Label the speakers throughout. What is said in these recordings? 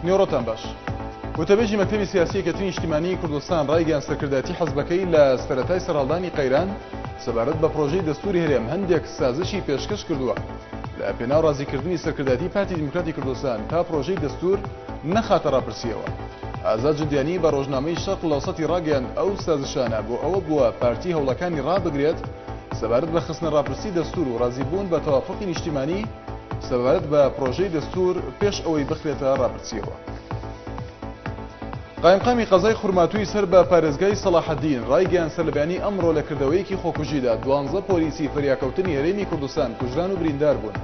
Speaker 1: نیۆڕۆتان باش. وتەبێژی مەکتەبی سیاسی کەتنی نیشتیمانی کوردستان ڕایگەیاند سەرکردایەتی حەزبەکەی لە سەرەتای سەرهەڵدانی قەیران سەبارەت بە پرۆژەی دەستوری هەرێم هەندێک سازشی پێشکەش کردووە لە پێناو ڕازیکردنی سەرکردایەتی پارتی دیموکراتی کوردستان تا پرۆژەی دەستور نەخاتە ڕاپرسیەوە. ئازاد جندیانی بە ڕۆژنامەی شەرق لەوسەتی ڕاگەیاند ئەو سازشانە بۆ ئەوە بووە پارتی هەوڵەکانی ڕابگرێت سەبارەت بە خستنە ڕاپرسی دەستور و ڕازیبوون بە تەوافقی نیشتیمانی سەبارەت بە پرۆژەی دەستور پێش ئەوەی بخرێتە ڕاپرسیەوە. قایمقامی قەزای خورماتووی سەر بە پارێزگای سەلاحەدین ڕایگەیاند سەرلەبیانی ئەمڕۆ لە کردەوەیەکی خۆکوژیدا 12 پۆلیسی فریاکەوتنی هەرێمی کوردستان کوژران و بریندار بوون.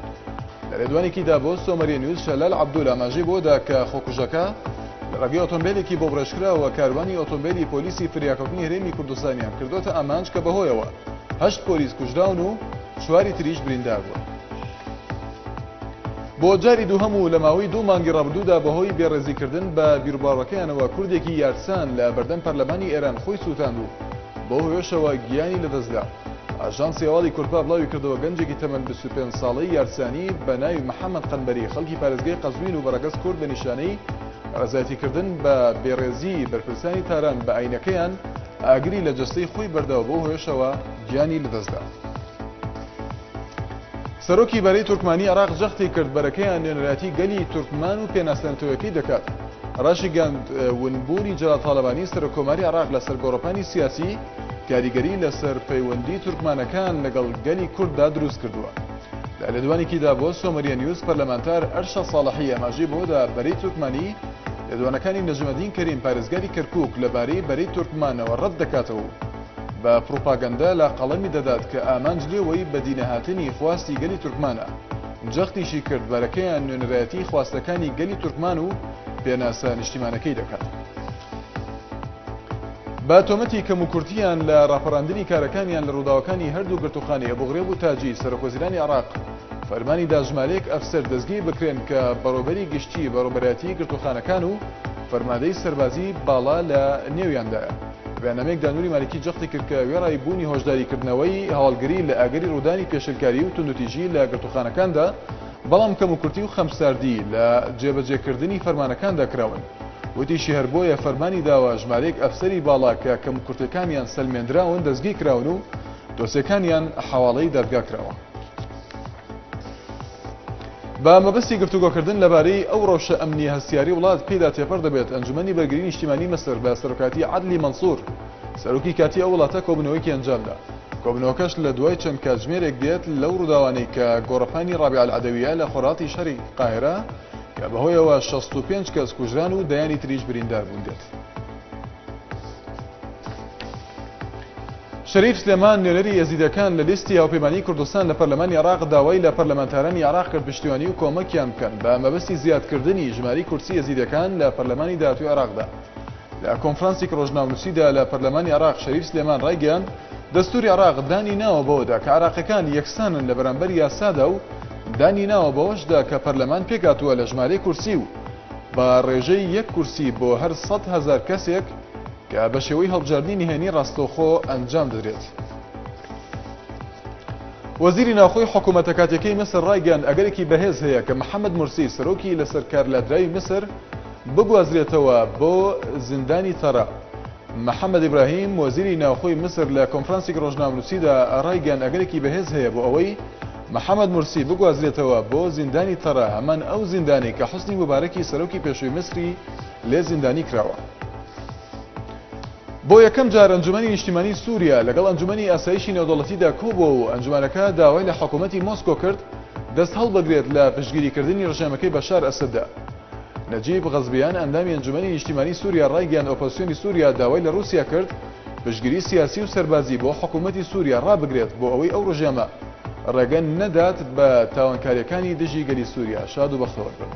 Speaker 1: لە رێدوانێکیدا بۆ سۆمەریە نیوز شەلال عەبدوول ئاماژەی بۆدا کە خۆکوژەکە لە ڕێگەی ئۆتۆمبیلێکی بۆ بڕێژکراوە کاروانی ئۆتۆمبیلی پۆلیسی فریاکەوتنی هەرێمی کوردستانیان کردوتە ئامانج کە بەهۆیەوە 8 پۆلیس کوژراون و 4 تریش بریندار بوون. بۆ جاری دووهەم و لە ماوەی 2 مانگی ڕابردوودا بەهۆی بێڕێزیکردن بە بیرروباڕەکەیانەوە کوردێکی یارسان لە بەردەم پەرلەمانی ئێران خۆی سووتاند و بۆ هۆیشەوە گیانی لەدەستدا. ئاژانسی هەواڵی کورپا بڵاوی کردەوە گەنجێکی تەمەن 25 ساڵەی یارسانی بە ناوی محەممەد قەنبەری خەڵکی پارێزگای قەزوین و بەڕەگەز کورد بە نیشانەی ڕزایەتیکردن بە بێڕێزی بەرپرسانی تاران بە ئاینەکەیان ئاگری لە جەستەی خۆی بەردەوە بۆ هۆیشەوە گیانی لەدەستدا. سەرۆکی بەرەی تورکمانی عێراق جەختی کرد بەرەکەیان نوێنەراتی گەلی تورکمان و پێناسەنەوەکەی دەکات. ڕاشی گەند ونبوونی جەلال تاڵەبانی سەرۆکۆماری عێراق لەسەر گۆڕەپانی سیاسی کاریگەری لەسەر پەیوەندی تورکمانەکان لەگەڵ گەلی کورددا دروست کردووە. لە لێدوانێکیدا بۆ سۆمەریە نیوز پەرلەمانتار ئەرشە ساڵحی ئەماژەی بۆدا بەرەی تورکمانی لێدوانەکانی نەجمەدین کەریم پارێزگاری کەرکووک لەبارەی بەرەی تورکمانەوە ڕەت دەکاتەوە بە پروپاگەندا لە قەڵەمی دەدات کە ئامانج لێوەی بە دینەهاتنی خواستی گەلی تورکمانە. جەختیشی کرد بەرەکەیان نوێنەرایەتی خواستەکانی گەلی تورکمان و پێناسە نیشتیمانەکەی دەکات. با تۆمەتی کەموکورتیان لە ڕاپەڕاندنی کارەکانیان لە ڕووداوەکانی هەردوو گرتوخانەیە بۆغرێب و تاجی سەرۆکوەزیرانی عێراق فەرمانی داژمالێک ئەفسەر دەستگیر بکرێن کە بەڕۆبەری گشتی بەڕۆبەرایەتی گرتوخانەکان و فەرماندەی سەربازی باڵا لە نێویاندایە. بەیاننامەیەک دانووری مالکی جەختی کرد کە وێڕای بوونی هۆشداریکردنەوەی هەواڵگری لە ئاگەری ڕوودانی پێشنگاری و توندوتیژی لە گرتوخانەکاندا بەڵام کەموکورتی و خەمساردی لە جێبەجێکردنی فەرمانەکاندا کراون. وتیشی هەر بۆیە فەرمانی داوە ژمارەیەک ئەفسەری باڵا کە کەموکورتەکانیان سەلمێنراون دەستگیر کراون و دۆسیەکانیان حەواڵەی دادگا کراوە. بە مەبەستی گفتوگۆکردن لەبارەی ئەو ڕەوشە ئەمنی هەستیاری وڵات پێدا تێپەڕ دەبێت ئەنجومەنی بەرگری نیشتیمانی مەسر بە سەرۆکاتی عەدلی مەنسوور سەرۆکی کاتی ئەو وڵاتە کۆبنەوەیەکی ئەنجامدا. کۆبنەوەکەش لە دوای چەند کاتژمێرێک دێت لەو ڕووداوانەی کە گۆڕەپانی ڕابیع العەدەویە لە خۆڕاتی شەڕی قاهرە کە بەهۆیەوە 65 کەس کوژران و دەیانی تریش بریندار بوون دێت. شەریف سلێمان نوێنەری یەزیدەکان لە لیستی هاوپەیمانی کوردستان لە پەرلەمانی عێراق داوای لە پەرلەمانتارانی عێراق کرد پشتیوانی و کۆمەکیان بکەن بە مەبەستی زیادکردنی ژماری کورسی یەزیدەکان لە پەرلەمانی داهاتووی عێراقدا. لە کۆنفرانسی ڕۆژنامەنووسیدا لە پەرلەمانی عێراق شەریف سلێمان ڕایگەیاند دەستوری عێراق دانی ناوە بەوەدا کە عێراقیەکان یەکسانن لە بەرامبەر یاسادا و دانی ناوە بەوەشدا کە پەرلەمان پێکاتووە لە ژمارەی کورسی و بە ڕێژەی 1 کورسی بۆ هەر 100,000 کەسێک کە بە شێوەی هەڵبژاردننی نهێنی ڕاستەوخۆ ئەنجام دەدرێت. وەزیری ناوخۆی حکوومەتە کاتێکەی مسر ڕایگەیاند ئەگەرێکی بەهێز هەیە کە محەممەد مورسی سەرۆکی لەسەر کارلادراوی مسر بگوازرێتەوە بۆ زیندانی تەڕە. محەممەد ئیبراهیم وەزیری ناوخۆی مسر لە کۆنفرانسی ڕۆژنامەنووسیدا ڕایگەیاند ئەگەرێکی بەهێز هەیە بۆ ئەوەی محەممەد مورسی بگوازرێتەوە بۆ زیندانی تەڕە هەمان ئەو زیندانی کە حوسنی مبارەکی سەرۆکی پێشووی مسری لێ زیندانی کراوە. بۆ یەکەم جار ئەنجومەنی نیشتیمانی سووریا لەگەڵ ئەنجومەنی ئاسایشی نێودەوڵەتیدا کۆبووە و ئەنجومەنەکە داوای لە حکوومەتی مۆسکۆ کرد دەست هەڵبگرێت لە پشتگیریکردنی ڕژێمەکەی بەشار ئەسەددا. نەجیب غەزبیان ئەندامی ئەنجومەنی نیشتیمانی سووریا ڕایگەیاند ئۆپۆزیسیۆنی سووریا داوای لە رووسیا کرد پشتگیری سیاسی و سەربازی بۆ حکوومەتی سووریا ڕابگرێت بۆ ئەوەی ئەو ڕژێمە ڕێگە نەدات بە تاوانکاریەکانی دژی گەلی سووریا. شاد و بەختەوەر بن.